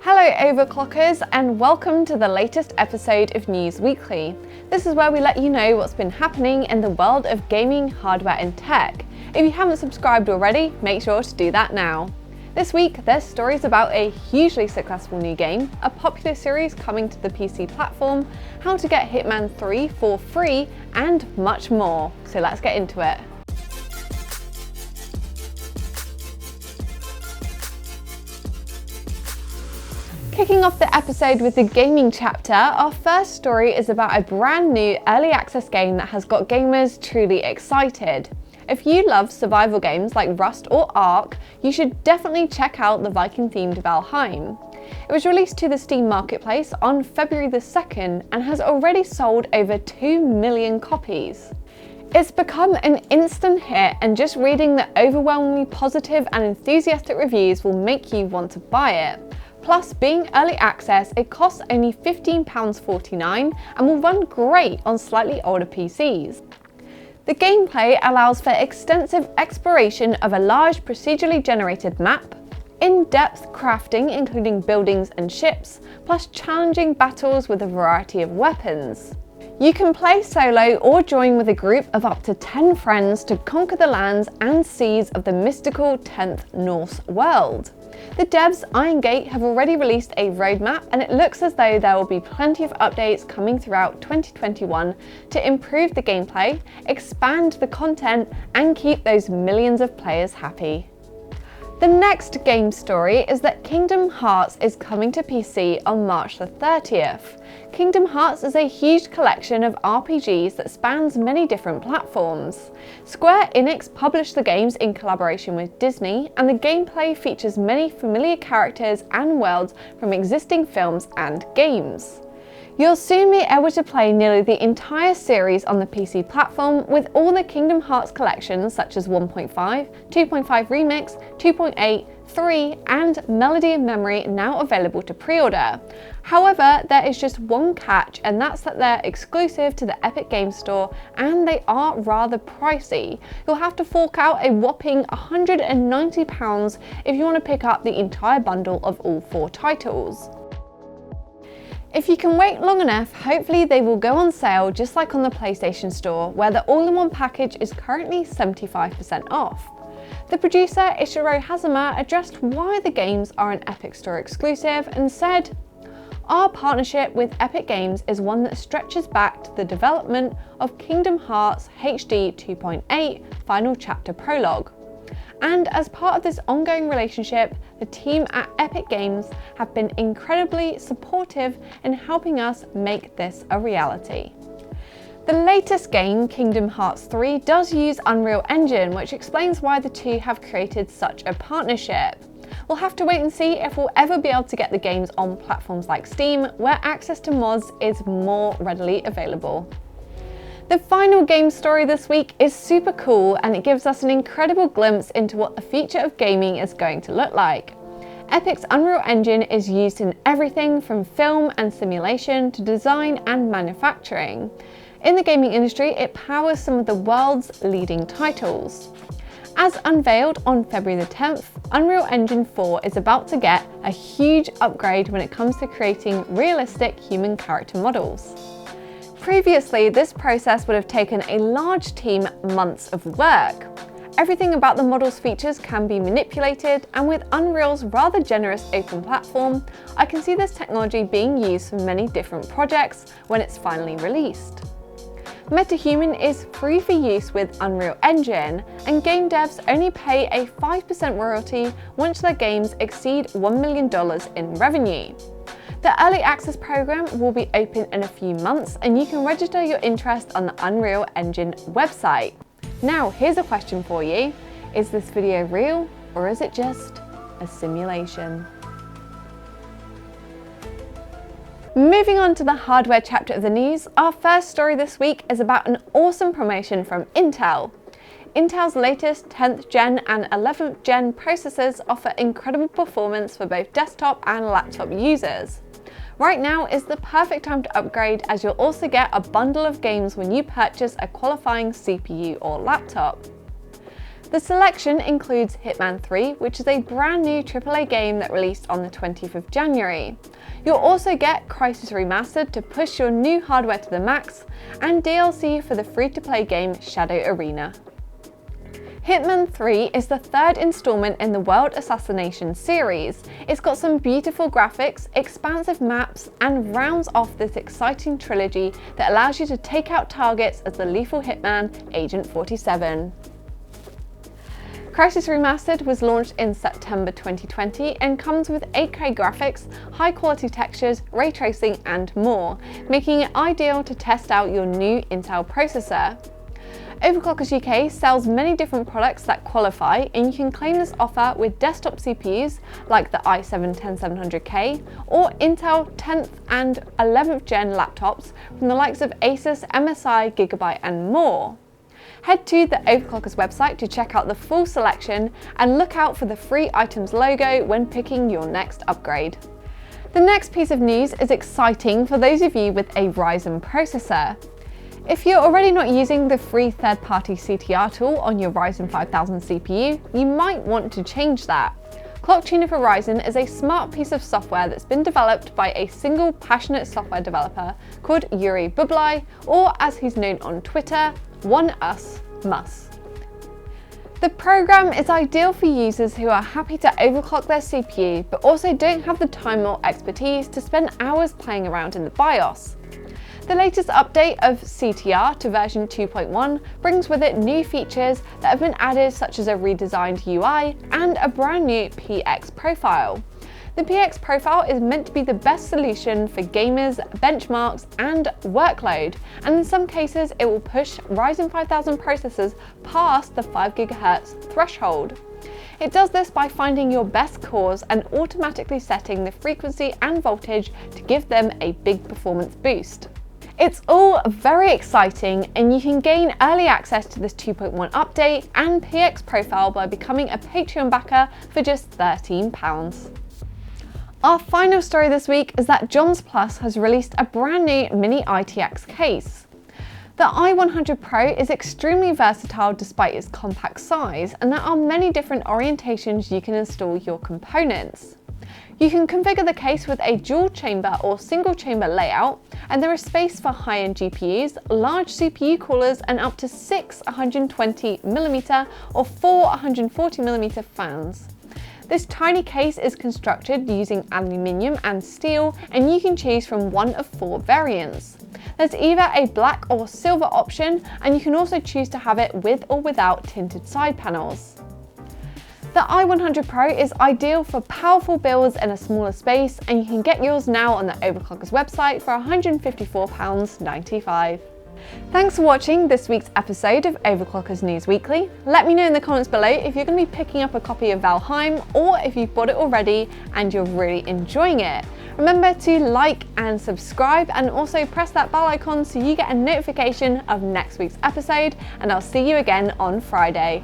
Hello Overclockers and welcome to the latest episode of News Weekly. This is where we let you know what's been happening in the world of gaming, hardware and tech. If you haven't subscribed already, make sure to do that now. This week there's stories about a hugely successful new game, a popular series coming to the PC platform, how to get Hitman 3 for free and much more. So let's get into it. Kicking off the episode with the gaming chapter, our first story is about a brand new early access game that has got gamers truly excited. If you love survival games like Rust or Ark, you should definitely check out the Viking themed Valheim. It was released to the Steam marketplace on February the 2nd and has already sold over 2 million copies. It's become an instant hit, and just reading the overwhelmingly positive and enthusiastic reviews will make you want to buy it. Plus, being early access, it costs only £15.49 and will run great on slightly older PCs. The gameplay allows for extensive exploration of a large procedurally generated map, in-depth crafting including buildings and ships, plus challenging battles with a variety of weapons. You can play solo or join with a group of up to 10 friends to conquer the lands and seas of the mystical 10th Norse world. The devs Iron Gate have already released a roadmap, and it looks as though there will be plenty of updates coming throughout 2021 to improve the gameplay, expand the content and keep those millions of players happy. The next game story is that Kingdom Hearts is coming to PC on March the 30th. Kingdom Hearts is a huge collection of RPGs that spans many different platforms. Square Enix published the games in collaboration with Disney, and the gameplay features many familiar characters and worlds from existing films and games. You'll soon be able to play nearly the entire series on the PC platform, with all the Kingdom Hearts collections such as 1.5, 2.5 Remix, 2.8, 3 and Melody of Memory now available to pre-order. However, there is just one catch, and that's that they're exclusive to the Epic Games Store and they are rather pricey. You'll have to fork out a whopping £190 if you want to pick up the entire bundle of all 4 titles. If you can wait long enough, hopefully they will go on sale just like on the PlayStation Store, where the all-in-one package is currently 75% off. The producer Ishiro Hazama addressed why the games are an Epic Store exclusive and said, "Our partnership with Epic Games is one that stretches back to the development of Kingdom Hearts HD 2.8 Final Chapter Prologue. And as part of this ongoing relationship, the team at Epic Games have been incredibly supportive in helping us make this a reality." The latest game, Kingdom Hearts 3, does use Unreal Engine, which explains why the two have created such a partnership. We'll have to wait and see if we'll ever be able to get the games on platforms like Steam, where access to mods is more readily available. The final game story this week is super cool, and it gives us an incredible glimpse into what the future of gaming is going to look like. Epic's Unreal Engine is used in everything from film and simulation to design and manufacturing. In the gaming industry, it powers some of the world's leading titles. As unveiled on February the 10th, Unreal Engine 4 is about to get a huge upgrade when it comes to creating realistic human character models. Previously, this process would have taken a large team months of work. Everything about the model's features can be manipulated, and with Unreal's rather generous open platform, I can see this technology being used for many different projects when it's finally released. MetaHuman is free for use with Unreal Engine, and game devs only pay a 5% royalty once their games exceed $1 million in revenue. The Early Access program will be open in a few months, and you can register your interest on the Unreal Engine website. Now, here's a question for you. Is this video real, or is it just a simulation? Moving on to the hardware chapter of the news, our first story this week is about an awesome promotion from Intel. Intel's latest 10th gen and 11th gen processors offer incredible performance for both desktop and laptop users. Right now is the perfect time to upgrade, as you'll also get a bundle of games when you purchase a qualifying CPU or laptop. The selection includes Hitman 3, which is a brand new AAA game that released on the 20th of January. You'll also get Crysis Remastered to push your new hardware to the max, and DLC for the free-to-play game Shadow Arena. Hitman 3 is the third installment in the World Assassination series. It's got some beautiful graphics, expansive maps, and rounds off this exciting trilogy that allows you to take out targets as the lethal hitman, Agent 47. Crysis Remastered was launched in September 2020 and comes with 8K graphics, high quality textures, ray tracing and more, making it ideal to test out your new Intel processor. Overclockers UK sells many different products that qualify, and you can claim this offer with desktop CPUs like the i7-10700K or Intel 10th and 11th gen laptops from the likes of Asus, MSI, Gigabyte and more. Head to the Overclockers website to check out the full selection and look out for the free items logo when picking your next upgrade. The next piece of news is exciting for those of you with a Ryzen processor. If you're already not using the free third-party CTR tool on your Ryzen 5000 CPU, you might want to change that. Clock Tuner for Ryzen is a smart piece of software that's been developed by a single passionate software developer called Yuri Bublai, or as he's known on Twitter, OneUsMus. The program is ideal for users who are happy to overclock their CPU but also don't have the time or expertise to spend hours playing around in the BIOS. The latest update of CTR to version 2.1 brings with it new features that have been added, such as a redesigned UI and a brand new PX profile. The PX profile is meant to be the best solution for gamers, benchmarks and workload, and in some cases it will push Ryzen 5000 processors past the 5 GHz threshold. It does this by finding your best cores and automatically setting the frequency and voltage to give them a big performance boost. It's all very exciting, and you can gain early access to this 2.1 update and PX profile by becoming a Patreon backer for just £13. Our final story this week is that Jonsplus has released a brand new mini ITX case. The i100 Pro is extremely versatile despite its compact size, and there are many different orientations you can install your components. You can configure the case with a dual chamber or single chamber layout, and there is space for high-end GPUs, large CPU coolers and up to 6 120mm or 4 140mm fans. This tiny case is constructed using aluminium and steel, and you can choose from one of 4 variants. There's either a black or silver option, and you can also choose to have it with or without tinted side panels. The i100 Pro is ideal for powerful builds in a smaller space, and you can get yours now on the Overclockers website for £154.95. Thanks for watching this week's episode of Overclockers News Weekly. Let me know in the comments below if you're going to be picking up a copy of Valheim, or if you've bought it already and you're really enjoying it. Remember to like and subscribe, and also press that bell icon so you get a notification of next week's episode, and I'll see you again on Friday.